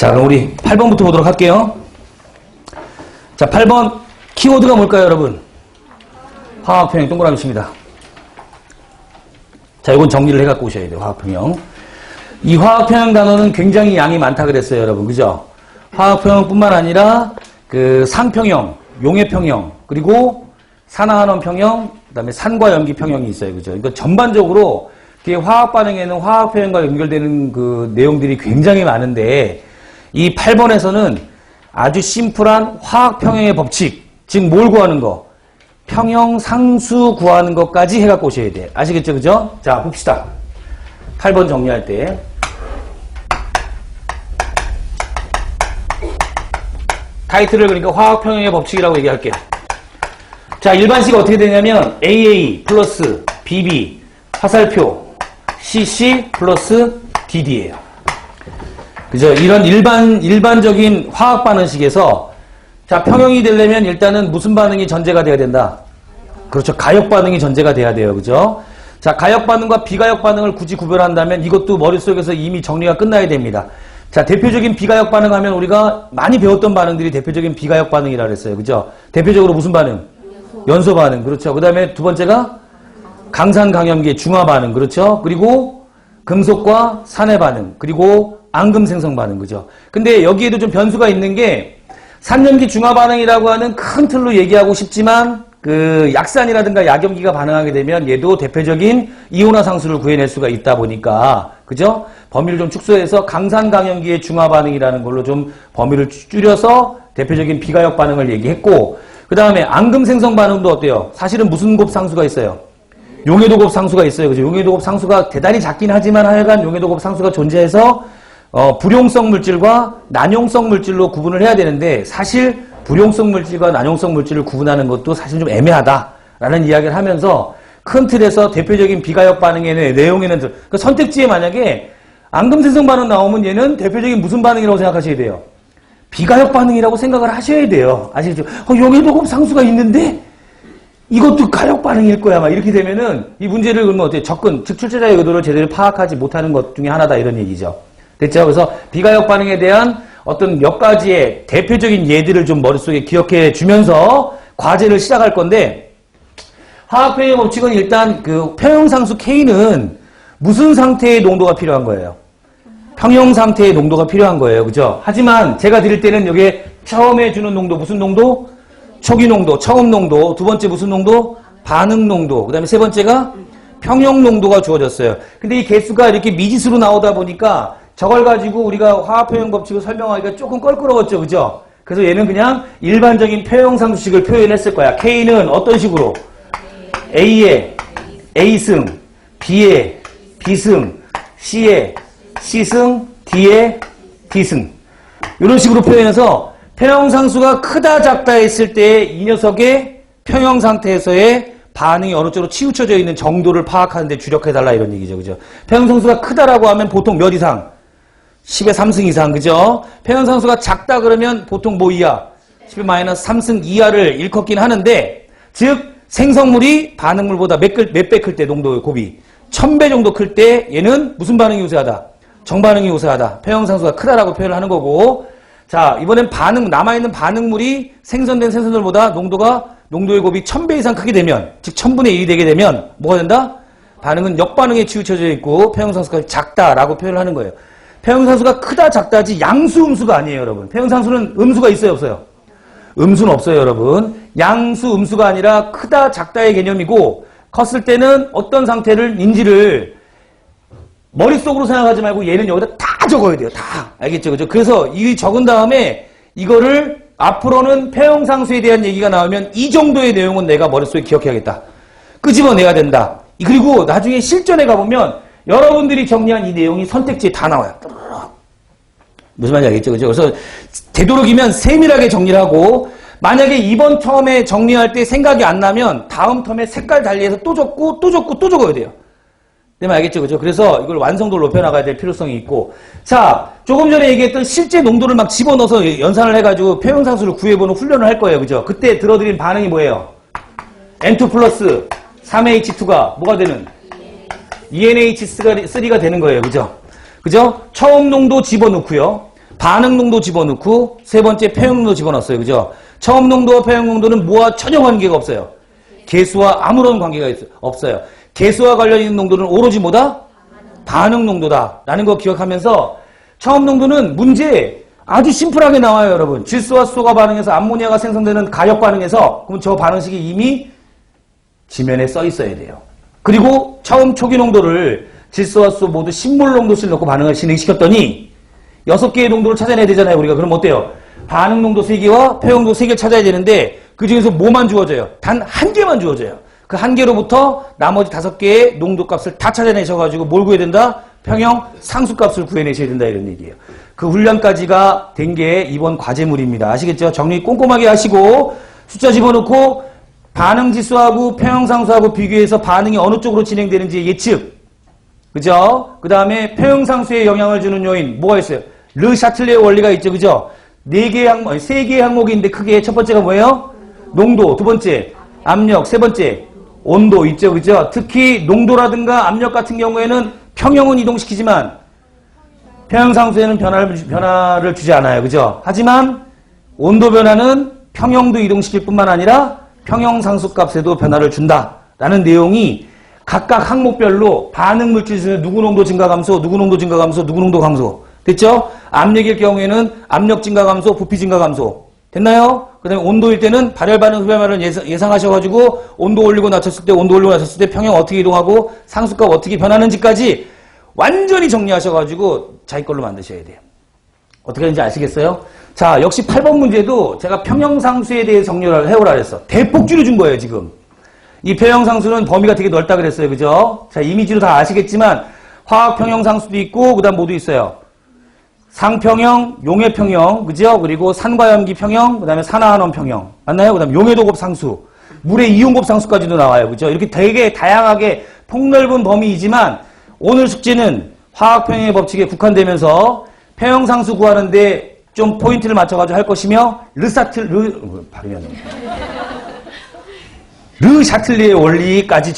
자, 그럼 우리 8번부터 보도록 할게요. 자, 8번 키워드가 뭘까요, 여러분? 화학평형 동그라미 칩니다. 자, 이건 정리를 해갖고 오셔야 돼요, 화학평형. 이 화학평형 단어는 굉장히 양이 많다 그랬어요, 여러분. 그죠? 화학평형뿐만 아니라 그 상평형, 용해평형, 그리고 산화한원평형, 그 다음에 산과 염기평형이 있어요. 그죠? 그러니까 전반적으로 화학 반응에는 화학평형과 연결되는 그 내용들이 굉장히 많은데, 이 8번에서는 아주 심플한 화학평형의 법칙, 즉 뭘 구하는 거? 평형상수 구하는 것까지 해갖고 오셔야 돼. 아시겠죠? 그죠? 자, 봅시다. 8번 정리할 때. 타이틀을 그러니까 화학평형의 법칙이라고 얘기할게요. 자, 일반식 어떻게 되냐면 AA 플러스 BB 화살표 CC 플러스 DD예요. 그죠? 이런 일반적인 화학 반응식에서 자, 평형이 되려면 일단은 무슨 반응이 전제가 돼야 된다? 그렇죠. 가역 반응이 전제가 돼야 돼요. 그죠? 자, 가역 반응과 비가역 반응을 굳이 구별한다면 이것도 머릿속에서 이미 정리가 끝나야 됩니다. 자, 대표적인 비가역 반응하면 우리가 많이 배웠던 반응들이 대표적인 비가역 반응이라 그랬어요. 그죠? 대표적으로 무슨 반응? 연소 반응. 그렇죠. 그 다음에 두 번째가 강산강염기의 중화 반응. 그렇죠. 그리고 금속과 산해 반응. 그리고 앙금 생성 반응. 그죠? 근데 여기에도 좀 변수가 있는 게 산염기 중화 반응이라고 하는 큰 틀로 얘기하고 싶지만 그 약산이라든가 약염기가 반응하게 되면 얘도 대표적인 이온화 상수를 구해낼 수가 있다 보니까 그죠? 범위를 좀 축소해서 강산강염기의 중화 반응이라는 걸로 좀 범위를 줄여서 대표적인 비가역 반응을 얘기했고 그 다음에 앙금 생성 반응도 어때요? 사실은 무슨 곱 상수가 있어요? 용해도곱 상수가 있어요. 그죠? 용해도곱 상수가 대단히 작긴 하지만 하여간 용해도곱 상수가 존재해서 불용성 물질과 난용성 물질로 구분을 해야 되는데 사실 불용성 물질과 난용성 물질을 구분하는 것도 사실 좀 애매하다라는 이야기를 하면서 큰 틀에서 대표적인 비가역 반응의 내용에는 그 선택지에 만약에 앙금생성 반응 나오면 얘는 대표적인 무슨 반응이라고 생각하셔야 돼요? 비가역 반응이라고 생각을 하셔야 돼요. 아시겠죠? 용해도곱 상수가 있는데 이것도 가역 반응일 거야. 막 이렇게 되면은 이 문제를 그러면 어떻게 접근, 즉 출제자의 의도를 제대로 파악하지 못하는 것 중에 하나다 이런 얘기죠. 됐죠? 그래서 비가역 반응에 대한 어떤 몇 가지의 대표적인 예들을 좀 머릿속에 기억해 주면서 과제를 시작할 건데 화학평형 법칙은 일단 그 평형상수 K는 무슨 상태의 농도가 필요한 거예요? 평형 상태의 농도가 필요한 거예요. 그죠? 하지만 제가 드릴 때는 여기에 처음에 주는 농도 무슨 농도? 초기 농도, 처음 농도, 두 번째 무슨 농도? 반응 농도, 그 다음에 세 번째가 평형 농도가 주어졌어요. 근데 이 개수가 이렇게 미지수로 나오다 보니까 저걸 가지고 우리가 화학평형 법칙을 설명하기가 조금 껄끄러웠죠. 그죠? 그래서 얘는 그냥 일반적인 평형상수식을 표현했을 거야. K는 어떤 식으로? A에 A승, B에 B승, C에 C승, D에 D승. 이런 식으로 표현해서 평형상수가 크다 작다 했을 때 이 녀석의 평형 상태에서의 반응이 어느 쪽으로 치우쳐져 있는 정도를 파악하는 데 주력해달라 이런 얘기죠. 그죠? 평형상수가 크다라고 하면 보통 몇 이상? 10의 3승 이상, 그죠? 평형상수가 작다 그러면 보통 뭐 이하? 10의 마이너스 3승 이하를 일컫긴 하는데, 즉, 생성물이 반응물보다 몇 배 클 때 농도의 곱이 1000배 정도 클 때 얘는 무슨 반응이 우세하다? 정반응이 우세하다. 평형상수가 크다라고 표현을 하는 거고, 자, 이번엔 남아있는 반응물이 생성된 생성물보다 농도의 곱이 1000배 이상 크게 되면, 즉 1000분의 1이 되게 되면 뭐가 된다? 반응은 역반응에 치우쳐져 있고 평형상수가 작다라고 표현을 하는 거예요. 평형상수가 크다 작다지 양수 음수가 아니에요, 여러분. 평형상수는 음수가 있어요, 없어요? 음수는 없어요, 여러분. 양수 음수가 아니라 크다 작다의 개념이고 컸을 때는 어떤 상태인지를 머릿속으로 생각하지 말고 얘는 여기다 다 적어야 돼요. 다. 알겠죠? 그죠? 그래서 이 적은 다음에 이거를 앞으로는 평형상수에 대한 얘기가 나오면 이 정도의 내용은 내가 머릿속에 기억해야겠다. 끄집어내야 된다. 그리고 나중에 실전에 가보면 여러분들이 정리한 이 내용이 선택지에 다 나와요. 무슨 말인지 알겠죠? 그죠? 그래서 되도록이면 세밀하게 정리를 하고 만약에 이번 텀에 정리할 때 생각이 안 나면 다음 텀에 색깔 달리해서 또 적고 또 적고 또 적어야 돼요. 되면 알겠죠? 그죠? 그래서 이걸 완성도를 높여나가야 될 필요성이 있고 자, 조금 전에 얘기했던 실제 농도를 막 집어넣어서 연산을 해가지고 평형상수를 구해보는 훈련을 할 거예요. 그죠? 그때 들어드린 반응이 뭐예요? N2 플러스 3H2가 뭐가 되는? ENH3가 되는 거예요. 그죠? 그죠? 처음 농도 집어넣고요. 반응 농도 집어넣고 세 번째 표형 농도 집어넣었어요. 그죠? 처음 농도와 표형 농도는 뭐와 전혀 관계가 없어요. 개수와 아무런 관계가 없어요. 개수와 관련 있는 농도는 오로지 뭐다? 반응 농도다. 라는 거 기억하면서 처음 농도는 문제 아주 심플하게 나와요, 여러분. 질소와 수소가 반응해서 암모니아가 생성되는 가역 반응에서 그럼 저 반응식이 이미 지면에 써 있어야 돼요. 그리고 처음 초기 농도를 질소와 수소 모두 10몰 농도씩 넣고 반응을 진행시켰더니 6개의 농도를 찾아내야 되잖아요, 우리가. 그럼 어때요? 반응 농도 3개와 표형 농도 3개를 찾아야 되는데 그 중에서 뭐만 주어져요? 단 한 개만 주어져요. 그 한 개로부터 나머지 5개의 농도 값을 다 찾아내셔가지고 뭘 구해야 된다? 평형 상수값을 구해내셔야 된다, 이런 얘기예요. 그 훈련까지가 된 게 이번 과제물입니다. 아시겠죠? 정리 꼼꼼하게 하시고 숫자 집어넣고 반응 지수하고 평형 상수하고 비교해서 반응이 어느 쪽으로 진행되는지 예측. 그죠? 그 다음에 평형 상수에 영향을 주는 요인 뭐가 있어요? 르 샤틀레 원리가 있죠. 그죠? 3개의 항목이 있는데 크게 첫 번째가 뭐예요? 농도. 두 번째 압력. 세 번째 온도 있죠. 그죠? 특히 농도라든가 압력 같은 경우에는 평형은 이동시키지만 평형 상수에는 변화를 주지 않아요. 그죠? 하지만 온도 변화는 평형도 이동시킬 뿐만 아니라 평형 상수 값에도 변화를 준다라는 내용이 각각 항목별로 반응 물질 중에 누구 농도 증가 감소, 누구 농도 증가 감소, 누구 농도 감소. 됐죠? 압력일 경우에는 압력 증가 감소, 부피 증가 감소. 됐나요? 그 다음에 온도일 때는 발열 반응, 흡열 반응을 예상하셔가지고 온도 올리고 낮췄을 때, 온도 올리고 낮췄을 때 평형 어떻게 이동하고 상수값 어떻게 변하는지까지 완전히 정리하셔가지고 자기 걸로 만드셔야 돼요. 어떻게 하는지 아시겠어요? 자, 역시 8번 문제도 제가 평형상수에 대해 정리를 해오라 그랬어. 대폭주로 준 거예요, 지금. 이 평형상수는 범위가 되게 넓다 그랬어요. 그죠? 자, 이미지로 다 아시겠지만, 화학평형상수도 있고, 그 다음 뭐도 있어요? 상평형, 용해평형, 그죠? 그리고 산과염기평형, 그 다음에 산화한원평형. 맞나요? 그 다음에 용해도곱상수, 물의 이온곱상수까지도 나와요. 그죠? 이렇게 되게 다양하게 폭넓은 범위이지만, 오늘 숙제는 화학평형의 법칙에 국한되면서 평형상수 구하는데 좀 포인트를 맞춰가지고 할 것이며, 발음이 안 나오네. 르 샤틀리의 원리까지